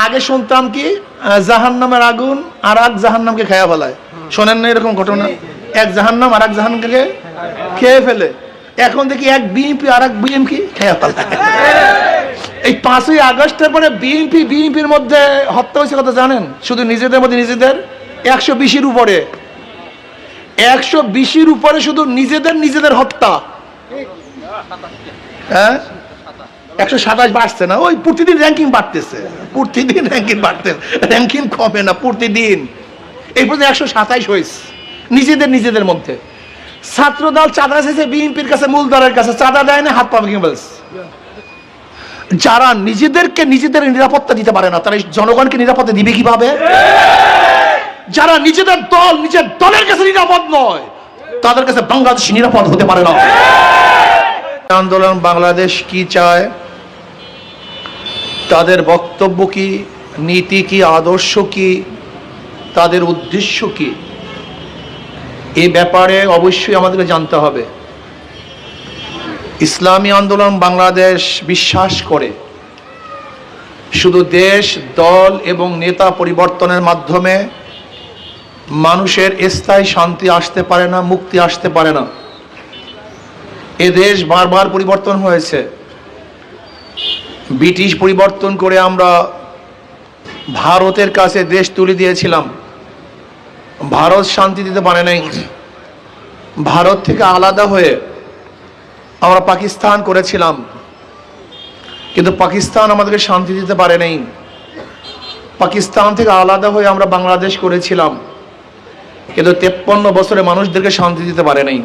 আগে শুনতাম কি জাহান্নামের আগুন আর এক জাহান্নামকে খেয়ে ফেলায়, শোনেন না এরকম ঘটনা? এক জাহান্নাম আর এক জাহান্নামকে খেয়ে ফেলে। এখন দেখি এক বিএনপি আর এক বিএনপি খেয়ে ফেলায়। এই 5ই আগস্টের পরে বিএনপির মধ্যে হত্যা হয়েছে কথা জানেন? শুধু নিজেদের মধ্যে নিজেদের 120-এর উপরে, 120-এর উপরে শুধু নিজেদের হত্যা। হ্যাঁ, 127 বাড়ছে না, ওই প্রতিদিন র্যাঙ্কিং বাড়তেছে, প্রতিদিন র্যাঙ্কিং বাড়তেছে, র্যাঙ্কিং কমে না প্রতিদিন। এই পর্যন্ত 127 হয়েছে নিজেদের মধ্যে। ছাত্রদল চাঁদা চাইছে বিএনপির কাছে, মূল দলের কাছে চাঁদা দেয় না, হাত পা ভেঙে ফেলছে। যারা নিজেদের নিরাপত্তা দিতে পারে না, তারা জনগণকে নিরাপত্তা দিবে কিভাবে? যারা নিজের দলের কাছে নিরাপদ নয়, তাদের কাছে বাংলাদেশ নিরাপদ হতে পারে না। আন্দোলন বাংলাদেশ কি চায়, তাদের বক্তব্য কি, নীতি কি, আদর্শ কি, তাদের উদ্দেশ্য কি, এই ব্যাপারে অবশ্যই আমাদেরকে জানতে হবে। ইসলামী আন্দোলন বাংলাদেশ বিশ্বাস করে শুধু দেশ, দল এবং নেতা পরিবর্তনের মাধ্যমে মানুষের স্থায়ী শান্তি আসতে পারে না, মুক্তি আসতে পারে না। এ দেশ বারবার পরিবর্তন হয়েছে। ব্রিটিশ পরিবর্তন করে আমরা ভারতের কাছে দেশ তুলে দিয়েছিলাম, ভারত শান্তি দিতে পারে নাই। ভারত থেকে আলাদা হয়ে আমরা পাকিস্তান করেছিলাম, কিন্তু পাকিস্তান আমাদেরকে শান্তি দিতে পারে নাই। পাকিস্তান থেকে আলাদা হয়ে আমরা বাংলাদেশ করেছিলাম, কিন্তু 53 বছরে মানুষদেরকে শান্তি দিতে পারে নাই।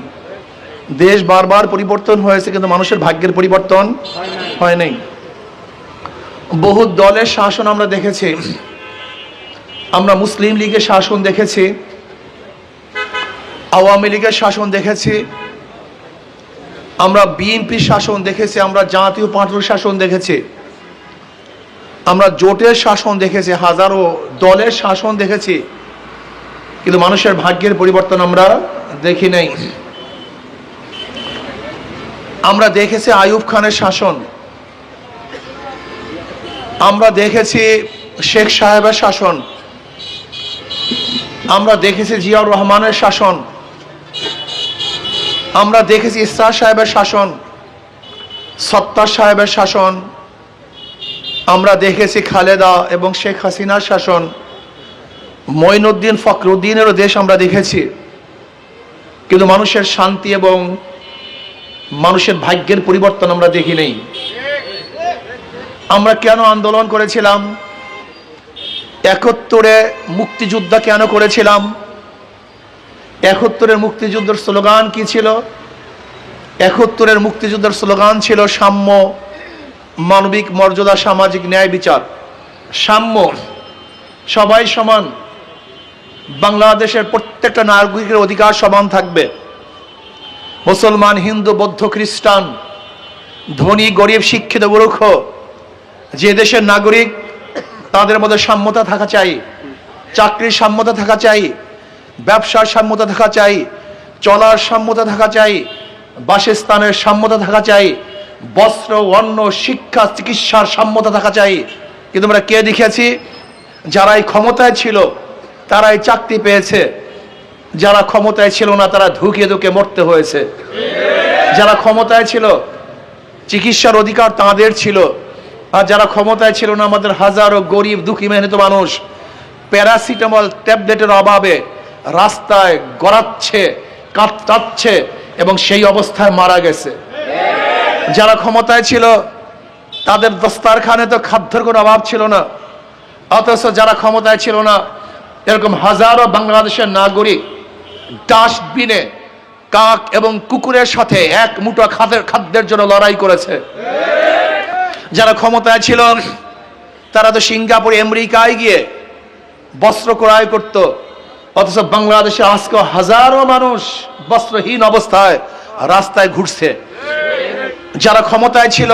দেশ বারবার পরিবর্তন হয়েছে, কিন্তু মানুষের ভাগ্যের পরিবর্তন হয় নাই। বহু দলের শাসন আমরা দেখেছি। আমরা মুসলিম লীগের শাসন দেখেছি, আওয়ামী লীগের শাসন দেখেছি, আমরা বিএনপির শাসন দেখেছি, আমরা জাতীয় পার্টির শাসন দেখেছি, আমরা জোটের শাসন দেখেছি, হাজারো দলের শাসন দেখেছি, কিন্তু মানুষের ভাগ্যের পরিবর্তন আমরা দেখি নাই। আমরা দেখেছি আইয়ুব খানের শাসন, আমরা দেখেছি শেখ সাহেবের শাসন, আমরা দেখেছি জিয়াউর রহমানের শাসন, আমরা দেখেছি ইসরার সাহেবের শাসন, সত্তার সাহেবের শাসন, আমরা দেখেছি খালেদা এবং শেখ হাসিনার শাসন, মঈনুদ্দিন ফখরুদ্দিনেরও দেশ আমরা দেখেছি, কিন্তু মানুষের শান্তি এবং মানুষের ভাগ্যের পরিবর্তন আমরা দেখি নাই। আমরা কেন আন্দোলন করেছিলাম? 71-এ মুক্তিযুদ্ধ কেন করেছিলাম? 71-এর মুক্তিযুদ্ধের স্লোগান কি ছিল? 71-এর মুক্তিযুদ্ধের স্লোগান ছিল সাম্য, মানবিক মর্যাদা, সামাজিক ন্যায় বিচার। সাম্য, সবাই সমান, বাংলাদেশের প্রত্যেকটা নাগরিকের অধিকার সমান থাকবে। মুসলমান, হিন্দু, বৌদ্ধ, খ্রিস্টান, ধনী, গরিব, শিক্ষিত, মূর্খ, যে দেশের নাগরিক, তাদের মধ্যে সাম্যতা থাকা চাই। চাকরির সাম্যতা থাকা চাই, ব্যবসার সাম্যতা থাকা চাই, চলার সাম্যতা থাকা চাই, বাসস্থানের সাম্যতা থাকা চাই, বস্ত্র, অন্ন, শিক্ষা, চিকিৎসার সাম্যতা থাকা চাই। কিন্তু আমরা কে দেখেছি? যারা এই ক্ষমতায় ছিল তারাই চাকরি পেয়েছে, যারা ক্ষমতায় ছিল না তারা ধুকে ধুকে মরতে হয়েছে। যারা ক্ষমতায় ছিল চিকিৎসার অধিকার তাদের ছিল, আর যারা ক্ষমতায় ছিল না, আমাদের হাজারো গরিব দুঃখী মেহনত মানুষ প্যারাসিটামল ট্যাবলেটের অভাবে রাস্তায় গড়াচ্ছে, কাটাচ্ছে এবং সেই অবস্থায় মারা গেছে। যারা ক্ষমতায় ছিল তাদের দস্তারখানে তো খাদ্যের কোনো অভাব ছিল না, অথচ যারা ক্ষমতায় ছিল না, এরকম হাজারো বাংলাদেশের নাগরিক ডাস্টবিনে কাক এবং কুকুরের সাথে এক মুঠো খাদ্যের জন্য লড়াই করেছে। যারা ক্ষমতায় ছিল তারা তো সিঙ্গাপুর, আমেরিকায় গিয়ে বস্ত্র ক্রয় করত, অথচ বাংলাদেশে আজকে হাজারো মানুষ বস্ত্রহীন অবস্থায় রাস্তায় ঘুরছে। যারা ক্ষমতায় ছিল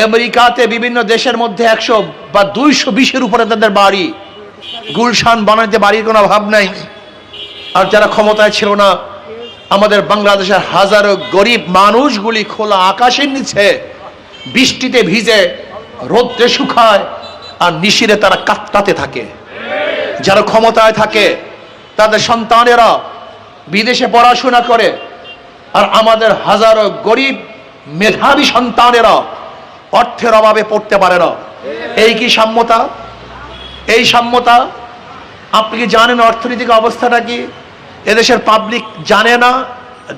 আমেরিকাতে বিভিন্ন দেশের মধ্যে 100 বা 220-এর উপরে তাদের বাড়ি, গুলশান বানাইতে বাড়ির কোনো অভাব নাই। আর যারা ক্ষমতায় ছিল না, আমাদের বাংলাদেশের হাজারো গরিব মানুষগুলি খোলা আকাশের নিচে বৃষ্টিতে ভিজে রোদ্রে শুকায় আর নিশিরে তারা কাতরাতে থাকে। যারা ক্ষমতায় থাকে তাদের সন্তানেরা বিদেশে পড়াশোনা করে, আর আমাদের হাজারো গরিব মেধাবী সন্তানেরা অর্থের অভাবে পড়তে পারে না। এই কি সাম্যতা? এই সাম্যতা? আপনি কি জানেন অর্থনৈতিক অবস্থাটা কি? এদেশের পাবলিক জানে না,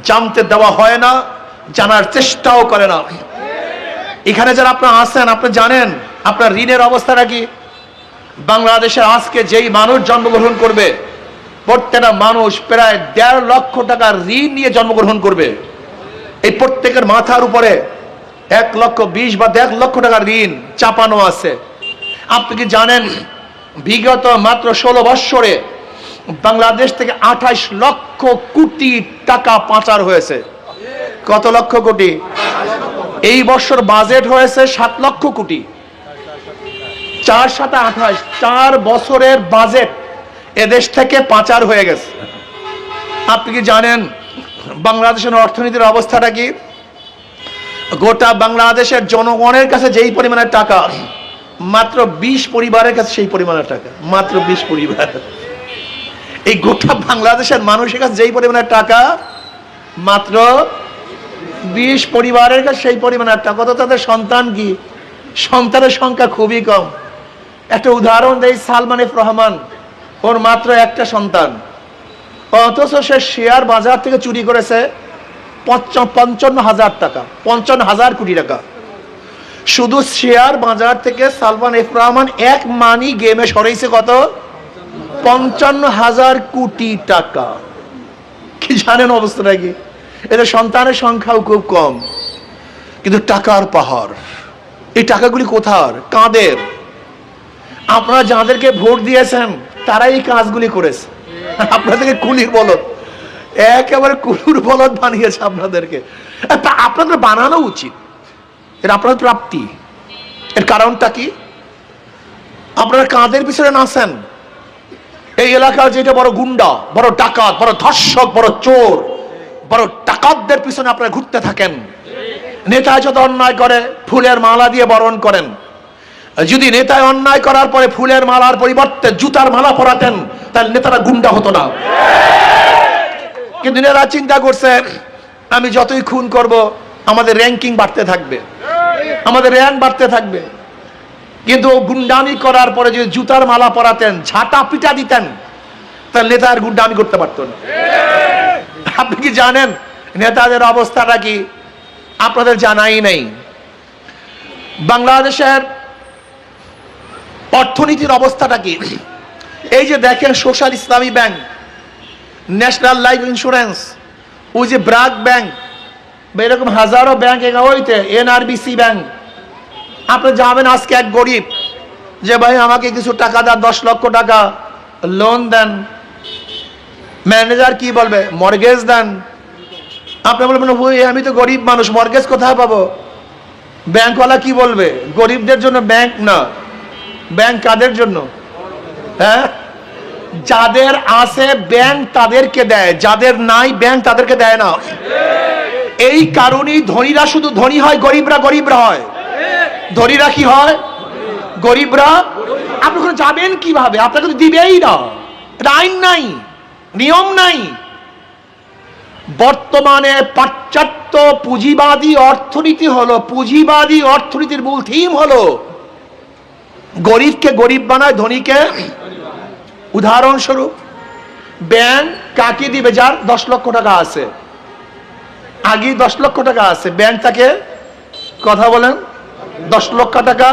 জানতে দেওয়া হয় না, জানার চেষ্টাও করে না। এখানে যারা আপনারা আছেন, আপনি জানেন আপনার ঋণের অবস্থাটা কি? বাংলাদেশে আজকে যেই মানুষ জন্মগ্রহণ করবে, প্রত্যেকটা মানুষ প্রায় ১.৫ লক্ষ টাকা ঋণ নিয়ে জন্মগ্রহণ করবে। এই প্রত্যেকের মাথার উপরে ১,২০,০০০ বা ১.৫ লক্ষ টাকার ঋণ চাপানো আছে। আপনি কি জানেন বিগত মাত্র ১৬ বৎসরে বাংলাদেশ থেকে ২৮ লক্ষ কোটি টাকা পাচার হয়েছে? কত লক্ষ কোটি? এই বছর বাজেট হয়েছে ৭ লক্ষ কোটি। ৪ × ৭ = ২৮। ৪ বছরের বাজেট এদেশ থেকে পাচার হয়ে গেছে। আপনি কি জানেন বাংলাদেশের অর্থনীতির অবস্থাটা কি? গোটা বাংলাদেশের জনগণের কাছে যেই পরিমাণের টাকা, মাত্র ২০ পরিবারের কাছে সেই পরিমাণের টাকা। মাত্র ২০ পরিবার। এই গোটা বাংলাদেশের মানুষের কাছে যেই পরিমাণের টাকা, মাত্র ২০ পরিবারের কাছে সেই পরিমাণের টাকা। তো তাদের সন্তান কি? সন্তানের সংখ্যা খুবই কম। একটা উদাহরণ দেই, সালমান এফ রহমান, ওর মাত্র একটা সন্তান, অথচ সে শেয়ার বাজার থেকে চুরি করেছে ৫৫,০০০ টাকা, ৫৫,০০০ কোটি টাকা। শুধু শেয়ার বাজার থেকে সালমান এফ রহমান এক মানি গেমে সরাইছে কত? ৫৫,০০০ কোটি টাকা। কি জানেন অবস্থাটা কি? এদের সন্তানের সংখ্যাও খুব কম, কিন্তু টাকার পাহাড়। এই টাকাগুলি কোথার? কাদের? আপনারা যাদেরকে ভোট দিয়েছেন তারাই এই কাজগুলি করেছে। আপনাদেরকে কুলির বলদ, একেবারে কুলুর বলদ বানিয়েছে আপনাদেরকে। আপনাদের বানানো উচিত, এর আপনার প্রাপ্তি। এর কারণটা কি? আপনারা কাদের পিছনে নাচেন? এই এলাকার যেটা বড় গুন্ডা, বড় ডাকাত, বড় ধর্ষক, বড় চোর, বড় ডাকাতদের পিছনে আপনারা ঘুরতে থাকেন। নেতায় যত অন্যায় করে ফুলের মালা দিয়ে বরণ করেন। যদি নেতায় অন্যায় করার পরে ফুলের মালার পরিবর্তে জুতার মালা পরাতেন, তাহলে নেতারা গুন্ডা হতো না। কিন্তু নেতারা চিন্তা করছে, আমি যতই খুন করব আমাদের র্যাঙ্কিং বাড়তে থাকবে, আমাদের র্যাঙ্ক বাড়তে থাকবে। কিন্তু গুন্ডামি করার পরে যদি জুতার মালা পরাতেন, ঝাঁটা পিটা দিতেন, তাহলে নেতা আর গুন্ডামি করতে পারত না। আপনি কি জানেন নেতাদের অবস্থাটা কি? আপনাদের জানাই নেই। বাংলাদেশের অর্থনীতির অবস্থাটা কি? এই যে দেখেন, সোশ্যাল ইসলামী ব্যাংক, ন্যাশনাল লাইফ ইন্স্যুরেন্স, ওই যে ব্র্যাক ব্যাংক, এরকম হাজারো ব্যাংক, ওইতে এনআরবিসি ব্যাংক। আপনি যাবেন আজকে এক গরিব, যে ভাই আমাকে কিছু টাকা দেন, ১০ লক্ষ টাকা লোন দেন। ম্যানেজার কি বলবে? মর্গেজ দেন। আপনি বলবেন ওই আমি তো গরিব মানুষ, মর্গেজ কোথায় পাবো? ব্যাংকওয়ালা কি বলবে? গরিবদের জন্য ব্যাংক না, ব্যাংক কাদের জন্য? হ্যাঁ, যাদের আছে ব্যাংক তাদেরকে দেয়, যাদের নাই ব্যাংক তাদেরকে দেয় না। এই কারণেই ধনীরা শুধু ধনী হয়, গরিবরা গরিবরা হয়। ধনীরা কি হয়? গরিবরা। আপনি ওখানে যাবেন কিভাবে? আপনাকে তো দিবেই না, আইন নাই, নিয়ম নাই। বর্তমানে পাশ্চাত্য পুঁজিবাদী অর্থনীতি হলো, পুঁজিবাদী অর্থনীতির মূল থিম হলো গরিবকে গরিব বানায়, ধনীকে। উদাহরণস্বরূপ, ব্যাংক কাকে দিবে? যার ১০ লক্ষ টাকা আছে, আগে ১০ লক্ষ টাকা আছে, ব্যাংক তাকে, কথা বলেন, ১০ লক্ষ টাকা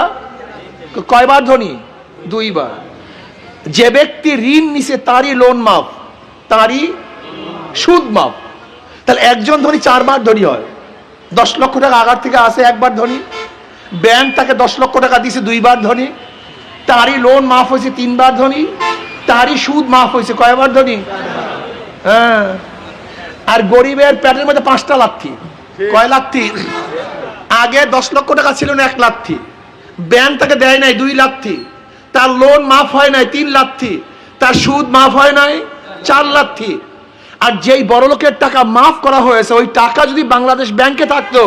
কয়বার ধনী? ২ বার। যে ব্যক্তি ঋণ নিছে তারই লোন মাফ, তারই সুদ মাফ। তাহলে একজন ধনী 4 বার ধনী হয়। ১০ লক্ষ টাকা আগার থেকে আসে, একবার ধনী। ব্যাংক তাকে ১০ লক্ষ টাকা দিছে, 2 বার ধনী। তারই লোন মাফ হয়েছে 3 বার ধনী। তারই সুদ মাফ হয়েছে কয়বার ধনী? হ্যাঁ। আর গরিবের পেটের মধ্যে 5টা লাথি। কয় লাথি? আগে 10 লক্ষ টাকা ছিল না, 1 লাথি। ব্যাংক তাকে দেয় নাই 2 লাথি। তার লোন মাফ হয় নাই 3 লাথি। তার সুদ মাফ হয় নাই 4 লাথি। আর যেই বড় লোকের টাকা মাফ করা হয়েছে, ওই টাকা যদি বাংলাদেশ ব্যাংকে থাকতো,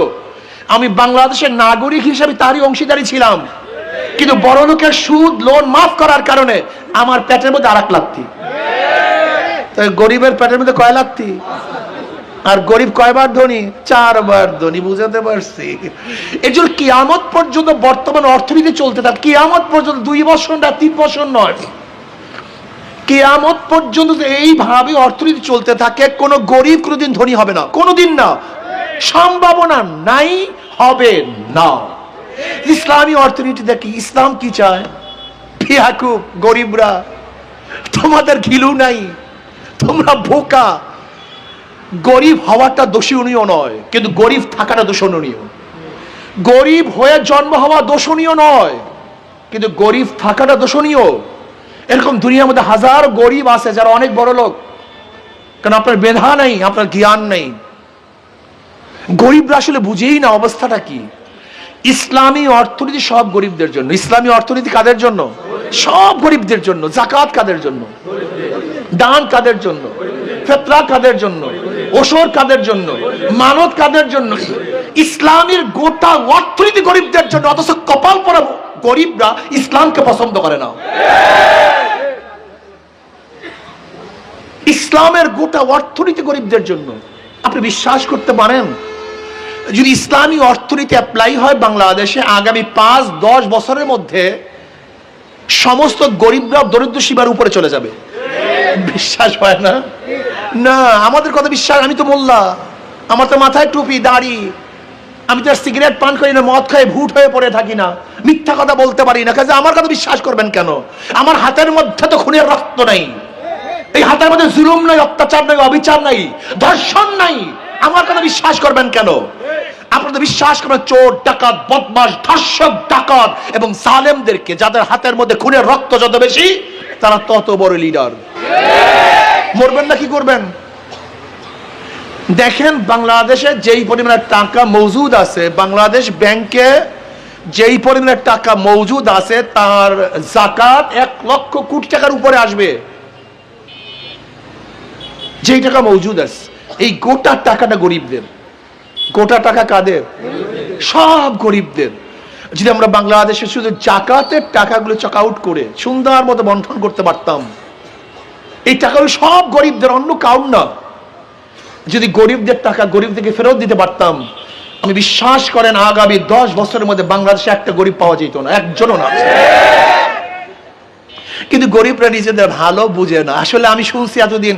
আমি বাংলাদেশের নাগরিক হিসেবে তারই অংশীদারি ছিলাম। কিন্তু বড় লোকের সুদ লোন মাফ করার কারণে আমার পেটের মধ্যে 2 লাখ। তাই গরিবের পেটের মধ্যে কয় লাখটি? আর গরিব কয়বার ধনী? 4 বার ধনী। বুঝাতে পারছি? এই জন্য কিয়ামত পর্যন্ত বর্তমান অর্থনীতি চলতে থাকে, কিয়ামত পর্যন্ত 2 বছর না 3 বছর নয়, কিয়ামত পর্যন্ত এইভাবে অর্থনীতি চলতে থাকে। কোন গরিব কোনোদিন ধনী হবে না, কোনোদিন না, সম্ভাবনা নাই, হবে না। ইসলামী অর্থনীতি দেখি, ইসলাম কি চায়? ভিখারিক গরিবরা, তোমাদের ঘিলু নাই, তোমরা বোকা। গরিব হওয়াটা দোষণীয় নয়, কিন্তু গরিব থাকাটা দোষণীয়। গরিব হয়ে জন্ম হওয়া দোষণীয় নয়, কিন্তু গরিব থাকাটা দোষণীয়। এরকম দুনিয়ার মধ্যে হাজার গরিব আছে যারা অনেক বড় লোক, কারণ আপনার মেধা নেই, আপনার জ্ঞান নেই। গরিবরা আসলে বুঝেই না অবস্থাটা কি। ইসলামী অর্থনীতি সব গরিবদের জন্য। ইসলামী অর্থনীতি কাদের জন্য? সব গরিবদের জন্য। যাকাত কাদের জন্য? দান কাদের জন্য? ফিতরা কাদের জন্য? ওশর কাদের জন্য? মানত কাদের জন্য? ইসলামের গোটা অর্থনীতি গরিবদের জন্য। অথচ কপাল পরা গরিবরা ইসলামকে পছন্দ করে না। ইসলামের গোটা অর্থনীতি গরিবদের জন্য। আপনি বিশ্বাস করতে পারেন, যদি ইসলামী অর্থনীতি অ্যাপ্লাই হয় বাংলাদেশে, আগামী 5-10 বছরের মধ্যে সমস্ত গরিবরা দরিদ্র সীমার উপরে চলে যাবে। বিশ্বাস হয় না? না, আমাদের কথা বিশ্বাস। আমি তো মোল্লা, আমার তো মাথায় টুপি, দাড়ি, আমি তো সিগারেট পান করি না, মদ খাই ভুট হয়ে পড়ে থাকি না, মিথ্যা কথা বলতে পারি না। কাজে আমার কথা বিশ্বাস করবেন কেন? আমার হাতের মধ্যে তো খুনের রক্ত নাই, এই হাতের মধ্যে জুলুম নাই, অত্যাচার নাই, অবিচার নাই, ধর্ষণ নাই। আমার কথা বিশ্বাস করবেন কেন? আপনাদের বিশ্বাস করবেন চোর, ডাকাত, বদমাশ, ধর্ষক, ডাকাত এবং জালেমদেরকে, যাদের হাতের মধ্যে খুনের রক্ত যত বেশি, তারা তত বড় লিডার। মরবেন না কি করবেন? দেখেন, বাংলাদেশে যেই পরিমাণে টাকা মজুদ আছে, বাংলাদেশ ব্যাংকে যেই পরিমাণে টাকা মজুদ আছে, তার যাকাত 1 লক্ষ কোটি টাকার উপরে আসবে। যেই টাকা মজুদ আছে, এই গোটা টাকাটা গরিবদের। গোটা টাকা কাদের? সব গরিবদের। যদি আমরা বাংলাদেশে শুধু যাকাতের টাকাগুলো চক আউট করে সুন্দর মতো বন্টন করতে পারতাম, এই টাকাগুলো সব গরিবদের, অন্য কাউর না। যদি গরিবদের টাকা গরিবদেরকে ফেরত দিতে পারতাম, আমি বিশ্বাস করেন আগামী 10 বছরের মধ্যে বাংলাদেশে একটা গরিব পাওয়া যেত না, একজনও না। কিন্তু গরিবরা নিজেদের ভালো বুঝে না। আসলে আমি শুনছি এতদিন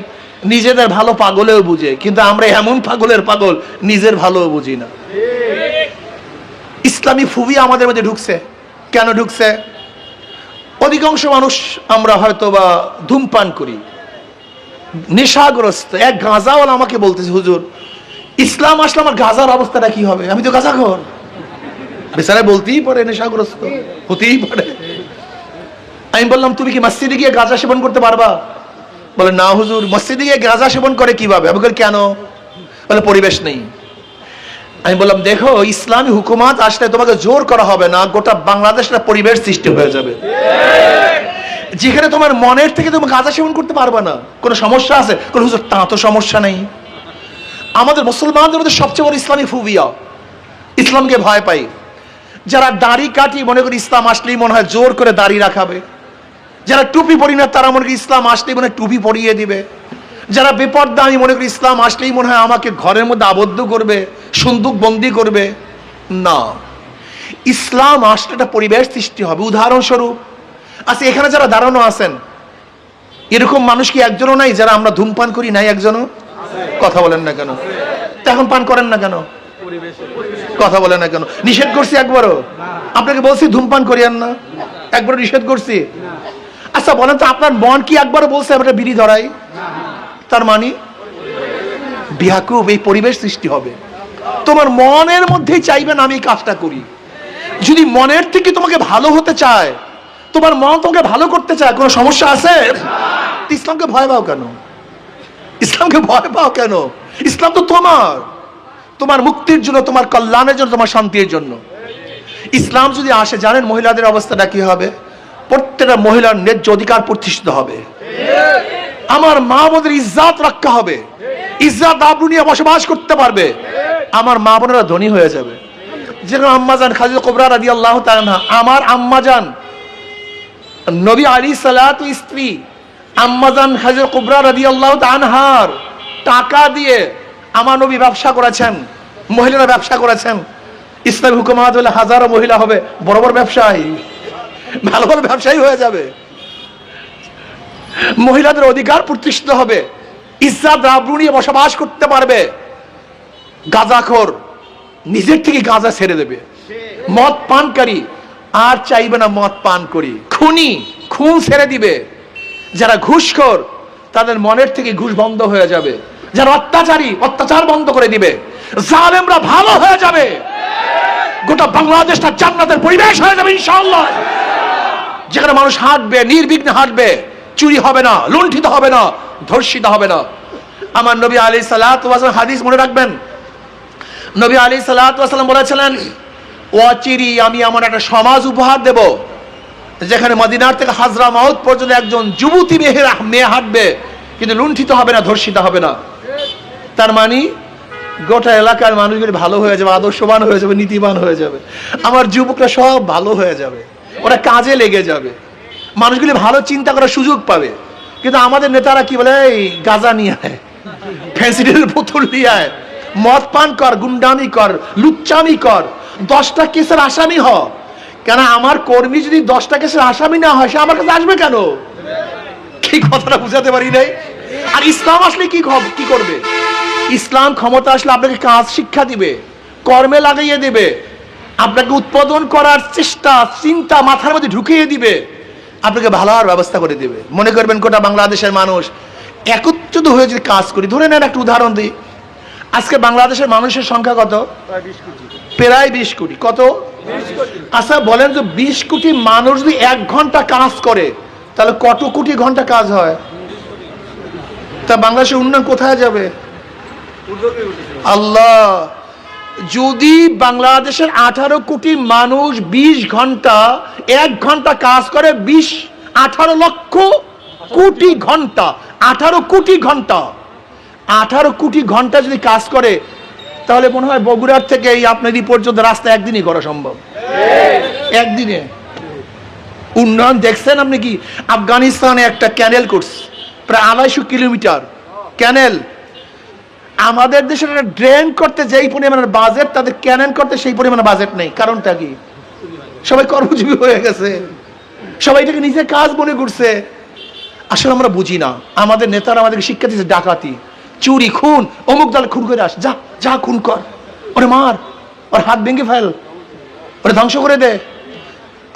নিজেদের ভালো পাগলেও বুঝে, কিন্তু আমরা এমন পাগলের পাগল, নিজের ভালো বুঝি না। ইসলামী ফুবি আমাদের মধ্যে ঢুকছে। কেন ঢুকছে? অধিকাংশ মানুষ আমরা হয়তো বা ধূমপান করি, নেশাগ্রস্ত। এক গাঁজাওয়ালা আমাকে বলতেছে, হুজুর ইসলাম আসলে আমার গাঁজার অবস্থাটা কি হবে? আমি তো গাঁজাখোর। বেচারা বলতেই পারে নেশাগ্রস্ত, হতেই পারে। আমি বললাম, তুমি কি মসজিদে গিয়ে গাঁজা সেবন করতে পারবা? বলে, না হুজুর, মসজিদে গিয়ে গাঁজা সেবন করে কিভাবে? আমি বলি, কেন? বলে, পরিবেশ নেই। আমি বললাম, দেখো, ইসলামী হুকুমাত আসলে তোমাকে জোর করা হবে না, গোটা বাংলাদেশটা পরিবেশ সৃষ্টি হয়ে যাবে, যেখানে তোমার মনের থেকে তুমি গাঁজা সেবন করতে পারবে না। কোনো সমস্যা আছে? কোনো হুজুর, তা তো সমস্যা নেই। আমাদের মুসলমানদের মধ্যে সবচেয়ে বড় ইসলামী ফুবিয়া, ইসলামকে ভয় পাই। যারা দাড়ি কাটি মনে করি ইসলাম আসলেই মনে হয় জোর করে দাড়ি রাখাবে। যারা টুপি পরি না, তারা মনে করি ইসলাম আসলেই মনে হয় টুপি পরিয়ে দিবে। যারা বেপর্দা, আমি মনে করি ইসলাম আসলেই মনে হয় আমাকে ঘরের মধ্যে আবদ্ধ করবে, সন্দুক বন্দি করবে। না, ইসলাম আসলে একটা পরিবেশ সৃষ্টি হবে। উদাহরণস্বরূপ, আচ্ছা, এখানে যারা দাঁড়ানো আছেন, এরকম মানুষ কি একজনও নাই যারা আমরা ধূমপান করি? নাই একজনও? কথা বলেন না কেন? তা এখন পান করেন না কেন? কথা বলেন না কেন? নিষেধ করছি একবারও? আপনাকে বলছি ধূমপান করিয়েন না? একবারও নিষেধ করছি? আচ্ছা বলেন তো, আপনার মন কি একবারও বলছে আমরা বিড়ি ধরাই? তার মানে বিহাকুব, এই পরিবেশ সৃষ্টি হবে। তোমার মনের মধ্যেই চাইবেন আমি এই কাজটা করি। যদি মনের থেকে তোমাকে ভালো হতে চায়, তোমার মন তোমাকে ভালো করতে চায়, কোনো সমস্যা আছে? ইসলামকে ভয় পাও কেন? ইসলামকে ভয় পাও কেন? ইসলাম তো তোমার মুক্তির জন্য, তোমার কল্যাণের জন্য, তোমার শান্তির জন্য। ইসলাম যদি আসে, জানেন মহিলাদের অবস্থাটা কি হবে? প্রত্যেকটা মহিলার ন্যায্য অধিকার প্রতিষ্ঠিত হবে। আমার মা বোনের ইজ্জত রক্ষা হবে, ইজ্জত আবরু নিয়ে বসবাস করতে পারবে। আমার মা বোনেরা ধনী হয়ে যাবে। যেরকম আম্মাজান খাদিজা কুবরা রাদিয়াল্লাহু তাআলা আনহা, আমার আম্মাজান নবী আলাইহিস সালাতু স্ত্রী আম্মাজান খাদিজা কুবরা রাদিয়াল্লাহু তাআলা আনহার টাকা দিয়ে আমার নবী ব্যবসা করেছেন, মহিলারা ব্যবসা করেছেন। ইসলামী হুকুমাত হলে হাজারো মহিলা হবে, বড় বড় ব্যবসায়ী, ভালো ভালো ব্যবসায়ী হয়ে যাবে, মহিলাদের অধিকার প্রতিষ্ঠিত হবে, ইজ্জত আবরু নিয়ে বসবাস করতে পারবে। গাঁজাখোর নিজের থেকে গাঁজা ছেড়ে দেবে, মদ পানকারী আর চাইবে না মদ পান করি, খুনি খুন ছেড়ে দিবে, যারা ঘুষখোর তাদের মনের থেকে ঘুষ বন্ধ হয়ে যাবে, যারা অত্যাচারী অত্যাচার বন্ধ করে দিবে, জালেমরা ভালো হয়ে যাবে, গোটা বাংলাদেশটা জান্নাতের পরিবেশ হয়ে যাবে ইনশাআল্লাহ। যেখানে মানুষ হাঁটবে, নির্বিঘ্নে হাঁটবে, চুরি হবে না, লুণ্ঠিত হবে না, ধর্ষিত হবে না। আমার নবী আলাইহিস সালাতু ওয়াস সালাম হাদিস মনে রাখবেন, নবী আলাইহিস সালাতু ওয়াস সালাম বলেছিলেন, অচিরি আমি এমন একটা সমাজ উপহার দেব যেখানে মদিনার থেকে হাজরা মাউত পর্যন্ত একজন যুবতী মেয়ে হাঁটবে, কিন্তু লুণ্ঠিত হবে না, ধর্ষিত হবে না। তার মানে গোটা এলাকার মানুষগুলি ভালো হয়ে যাবে, আদর্শবান হয়ে যাবে, নীতিবান হয়ে যাবে। আমার যুবকরা সব ভালো হয়ে যাবে, ওরা কাজে লেগে যাবে, মানুষগুলি ভালো চিন্তা করার সুযোগ পাবে। কিন্তু আমাদের নেতারা কি বলে, এই গাঁজা নিয়ে আয়, ফেন্সিডিলের বোতল নিয়ে আয়, মদ পান কর, গুন্ডামি কর, লুচ্চামি কর, 10টা কেসের আসামি হ। কেন আমার কর্মী যদি 10টা কেসের আসামি না হয়, সে আমার কাছে আসবে কেন? কি কথাটা বুঝাতে পারি নাই? আর ইসলাম আসলে কি করবে? ইসলাম ক্ষমতা আসলে আপনাকে কাজ শিক্ষা দিবে, কর্মে লাগাইয়ে দিবে, আপনাকে উৎপাদন করার চেষ্টা চিন্তা মাথার মধ্যে ঢুকিয়ে দিবে, আপনাকে ভালো হওয়ার ব্যবস্থা করে দিবে। মনে করবেন গোটা বাংলাদেশের মানুষ একত্রিত হয়ে যদি কাজ করি, ধরে নেন একটা উদাহরণ দিই, আজকে বাংলাদেশের মানুষের সংখ্যা কত? প্রায় 20 কোটি। কত? আচ্ছা বলেন তো, 20 কোটি মানুষ যদি 1 ঘন্টা কাজ করে, তাহলে কত কোটি ঘন্টা কাজ হয়? তা বাংলাদেশের উন্নয়ন কোথায় যাবে? আল্লাহ, যদি বাংলাদেশের 18 কোটি মানুষ 20 ঘন্টা 1 ঘন্টা কাজ করে, 18 লক্ষ কোটি ঘন্টা, 18 কোটি ঘন্টা, 18 কোটি ঘন্টা যদি কাজ করে, তাহলে মনে হয় বগুড়ার থেকে এই আপনারই পর্যন্ত রাস্তা একদিনই করা সম্ভব, একদিনে। উন্নয়ন দেখছেন আপনি কি? আফগানিস্তানে একটা ক্যানেল করছে, প্রায় 250 কিলোমিটার ক্যানেল। আমাদের দেশের ড্রেন করতে যেই পরিমাণের বাজেট, তাদের ক্যানেল করতে সেই পরিমাণে বাজেট নেই। কারণটা কি? সবাই কর্মজীবী হয়ে গেছে, সবাই এটাকে নিজের কাজ মনে করছে। আসলে আমরা বুঝি না, আমাদের নেতারা আমাদেরকে শিক্ষা দিচ্ছে ডাকাতি, চুরি, খুন, অমুক দলে খুন করে আস, যা যা খুন কর, ওরে মার, ওর হাত ভেঙে ফেল, ওরে ধ্বংস করে দে।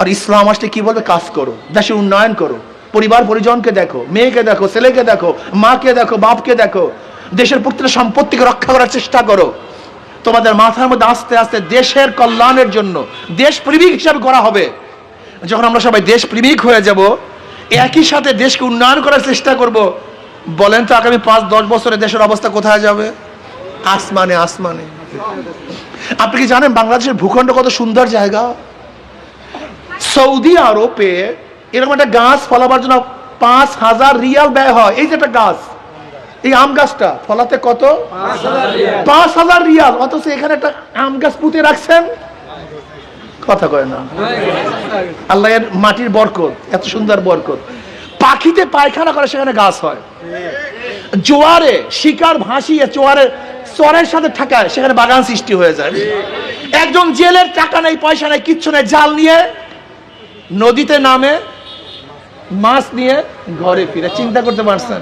আর ইসলাম আসলে কি বলবে? কাজ করো, দেশের উন্নয়ন করো, পরিবার পরিজনকে দেখো, মেয়েকে দেখো, ছেলেকে দেখো, মাকে দেখো, বাপকে দেখো, দেশের প্রত্যেকটা সম্পত্তিকে রক্ষা করার চেষ্টা করো। তোমাদের মাথার মধ্যে আস্তে আস্তে দেশের কল্যাণের জন্য দেশ প্রেমিক হিসাবে করা হবে। যখন আমরা সবাই দেশ প্রেমিক হয়ে যাব, একই সাথে দেশকে উন্নয়ন করার চেষ্টা করব, বলেন তো আগামী 5-10 বছরে দেশের অবস্থা কোথায় যাবে? আসমানে আসমানে। আপনি কি জানেন বাংলাদেশের ভূখণ্ড কত সুন্দর জায়গা? সৌদি আরবে এরকম একটা গাছ ফলাবার জন্য 5000 রিয়াল ব্যয় হয়। এই যে একটা গাছ, এই আম গাছটা ফলাতে কত? 5000 রিয়াল। অথচ এখানে একটা আম গাছ পুঁতে রাখছেন, কথা কয় না। আল্লাহ এর মাটির বরকত, এত সুন্দর বরকত। পাখিতে পায়খানা করে সেখানে গাছ হয়। জোয়ারে শিকার ভাসিয়ে চরের সাথে ঠেকায়, সেখানে বাগান সৃষ্টি হয়ে যায়। একজন জেলের টাকা নেই, পয়সা নেই, কিচ্ছু নেই, জাল নিয়ে নদীতে নামে, মাছ নিয়ে ঘরে ফিরে। চিন্তা করতে পারছেন?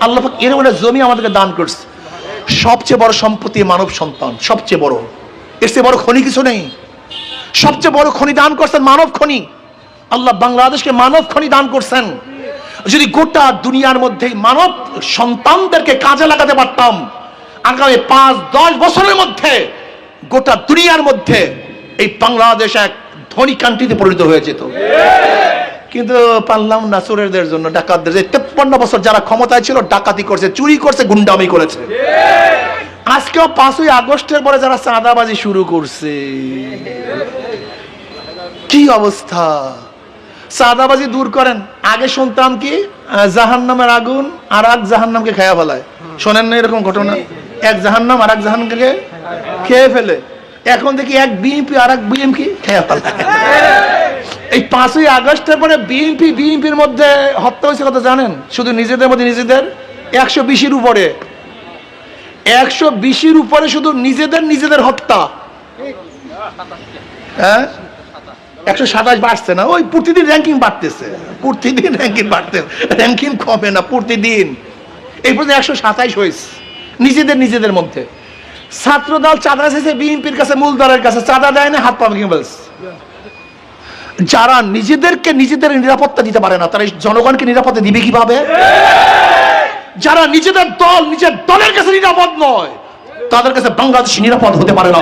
আল্লাহ পাক এরকম একটা জমি আমাদেরকে দান করছে। সবচেয়ে বড় সম্পত্তি মানব সন্তান, সবচেয়ে বড়, এর চেয়ে বড় খনি কিছু নেই। সবচেয়ে বড় খনি দান করছেন মানব খনি। আল্লাহ বাংলাদেশকে মানব খনি দান করছেন। যদি গোটা দুনিয়ার মধ্যে মানব সন্তানদেরকে কাজে লাগাতে পারতাম, আগামী 5-10 বছরের মধ্যে গোটা দুনিয়ার মধ্যে এই বাংলাদেশ এক ধনী কান্ট্রিতে পরিণত হয়ে যেত। কিন্তু পারলাম না, চোরেদের জন্য, ডাকাতদের। 53 বছর যারা ক্ষমতায় ছিল ডাকাতি করছে, চুরি করছে, গুন্ডামি করেছে। আজকেও 5ই আগস্টের পরে যারা চাঁদাবাজি শুরু করছে, কি অবস্থা! চাঁদাবাজি দূর করেন, আগে শুনতাম কি জাহান্নামের আগুন আর এক জাহান্নামকে খেয়ে ফেলায়। শোনেন না এরকম ঘটনা? এক জাহান্নাম আর এক জাহান্নামকে খেয়ে ফেলে। এখন দেখি এক বিএনপি আর এক বিএমপি। এই 5ই আগস্টের পরে বিএনপির মধ্যে হত্যা হয়েছে কত জানেন? শুধু নিজেদের মধ্যে নিজেদের 120-এর উপরে, 120-এর উপরে শুধু নিজেদের হত্যা। হ্যাঁ, 127 বাড়ছে না, ওই প্রতিদিন র্যাঙ্কিং বাড়তেছে, র্যাঙ্কিং কমে না প্রতিদিন। এই পর্যন্ত 127 হয়েছে নিজেদের মধ্যে। ছাত্রদল চাঁদা চাইছে বিএনপির কাছে, মূল দলের কাছে চাঁদা দেয় না, হাত পা ভেঙে ফেলছে। যারা নিজেদের নিরাপত্তা দিতে পারে না, তারা জনগণকে নিরাপত্তা দিবে কিভাবে? যারা নিজের দলের কাছে নিরাপদ নয়, তাদের কাছে বাংলাদেশ নিরাপদ হতে পারে না।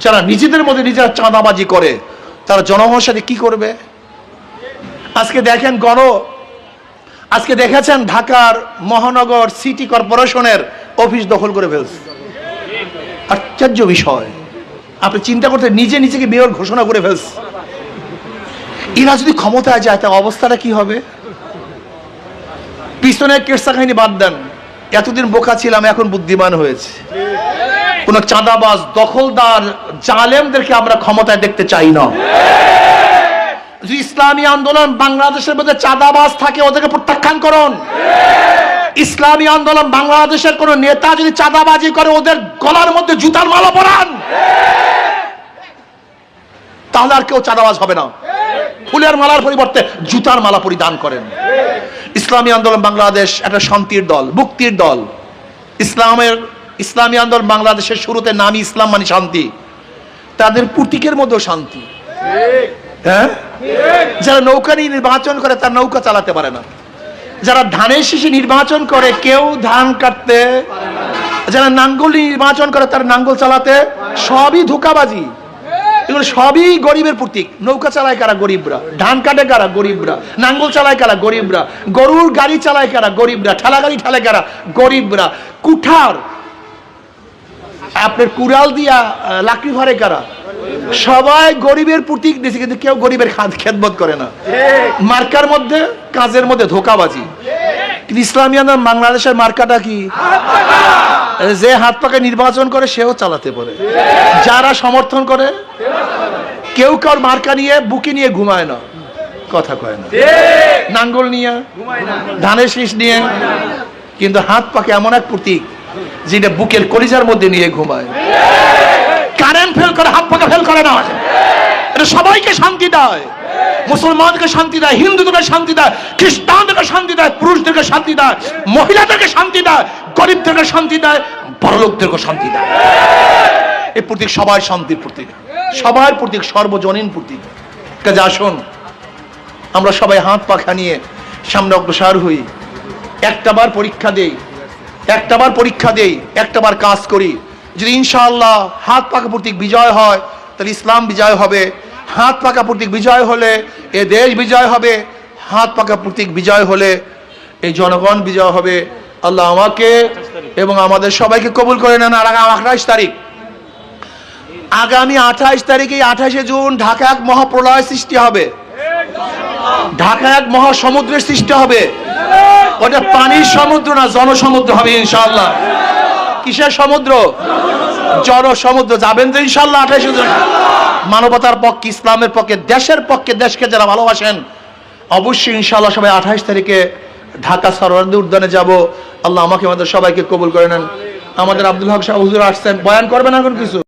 যারা নিজেদের মধ্যে নিজেরা চাঁদাবাজি করে, তারা জনগণের সাথে কি করবে? আজকে দেখেন আজকে দেখেছেন ঢাকার মহানগর সিটি কর্পোরেশনের অফিস দখল করে ফেলছে। আশ্চর্য বিষয়, আপনি চিন্তা করতে নিজেকে মেয়র ঘোষণা করে ফেলছে। এরা যদি ক্ষমতায় যায়, তার অবস্থাটা কি হবে? পিছনে কেসা কাহিনী বাদ দেন, এতদিন বোকা ছিলাম, এখন বুদ্ধিমান হয়েছে। কোন চাঁদাবাজ, দখলদার, জালেমদেরকে আমরা ক্ষমতায় দেখতে চাই না। যদি ইসলামী আন্দোলন বাংলাদেশের মধ্যে চাঁদাবাজ থাকে, ওদেরকে প্রত্যাখ্যান করুন। ইসলামী আন্দোলন বাংলাদেশের কোন নেতা যদি চাঁদাবাজি করে, ওদের গলার মধ্যে জুতার মালা পরান, তাহলে আর কেউ চাঁদাবাজ হবে না। ফুলের মালার পরিবর্তে জুতার মালা পরিধান করেন। ইসলামী আন্দোলন বাংলাদেশ একটা শান্তির দল, মুক্তির দল। ইসলামী আন্দোলন বাংলাদেশের শুরুতে নামই ইসলাম মানে শান্তি, তাদের প্রতীকের মধ্যেও শান্তি। হ্যাঁ, যারা নৌকা নিয়ে নির্বাচন করে, তার নৌকা চালাতে পারে না। যারা ধানের শীষে নির্বাচন করে, কেউ ধান কাটতে, যারা নাঙ্গল নিয়ে নির্বাচন করে, তার নাঙ্গল চালাতে, সবই ধোঁকাবাজি। এগুলো সবই গরিবের প্রতীক। নৌকা চালায় কারা? গরিবরা। ধান কাটে কারা? গরিবরা। নাঙ্গল চালায় কারা? গরিবরা। গরুর গাড়ি চালায় কারা? গরিবরা। ঠেলা গাড়ি ঠেলে কারা? গরিবরা। কুঠার, আপনার কুড়াল দিয়া লাকড়ি ভরে কারা? সবাই গরিবের প্রতীক দিয়েছে, কিন্তু কেউ গরিবের খেদমত করে না। মার্কার মধ্যে, কাজের মধ্যে ধোঁকাবাজি। কিন্তু ইসলামী আন্দোলন বাংলাদেশের মার্কাটা কি? যে হাত পাকে নির্বাচন করে, সেও চালাতে পারে। যারা সমর্থন করে, কেউ কার মার্কা নিয়ে বুকে নিয়ে ঘুমায় না, কথা কয় না। নাঙ্গল নিয়ে, ধানের শীষ নিয়ে, কিন্তু হাত পাকে এমন এক প্রতীক যেটা বুকের কলিজার মধ্যে নিয়ে ঘুমায়। কারেন্ট ফেল করে, হাত পাকে ফেল করে না। এটা সবাইকে শান্তি দেয়। মুসলমানকে শান্তি দেয়, হিন্দুদেরকে শান্তি দেয়, খ্রিস্টানদেরকে শান্তি দেয়, পুরুষদেরকে শান্তি দেয়, মহিলাদেরকে শান্তি দেয়, গরিবদেরকে শান্তি দেয়, বড়লোকদেরকে শান্তি দেয়। এই প্রতীক সবাই শান্তির প্রতীক, সবার প্রতীক, সর্বজনীন প্রতীক। কাজে আসুন আমরা সবাই হাত পাখা নিয়ে সামনে অগ্রসর হই। একটাবার পরীক্ষা দেই, একটাবার কাজ করি। যদি ইনশাআল্লাহ হাত পাকা প্রতীক বিজয় হয়, তাহলে ইসলাম বিজয় হবে। হাত পাকা প্রতীক বিজয় হলে এ দেশ বিজয় হবে। হাত পাকা প্রতীক বিজয় হলে এই জনগণ বিজয় হবে। আল্লাহ আমাকে এবং আমাদের সবাইকে কবুল করে নেন। আর আগামী 28 তারিখে, 28শে জুন ঢাকা এক মহাপ্রলয় সৃষ্টি হবে, ঢাকা এক মহাসমুদ্রের সৃষ্টি হবে। ওটা পানির সমুদ্র না, জনসমুদ্র হবে ইনশাআল্লাহ। কিসের সমুদ্র? জনসমুদ্র। যাবেন তো ইনশাআল্লাহ 28শে জুন? মানবতার পক্ষে, ইসলামের পক্ষে, দেশের পক্ষে, দেশকে যারা ভালোবাসেন, অবশ্যই ইনশাআল্লাহ সবাই 28 তারিখে ঢাকা সরোয়ার্দী উদ্যানে যাব। আল্লাহ আমাকে আমাদের সবাইকে কবুল করে নেন। আমাদের আব্দুল হক সাহেব হুজুর আসছেন, বয়ান করবেন এখন কিছু?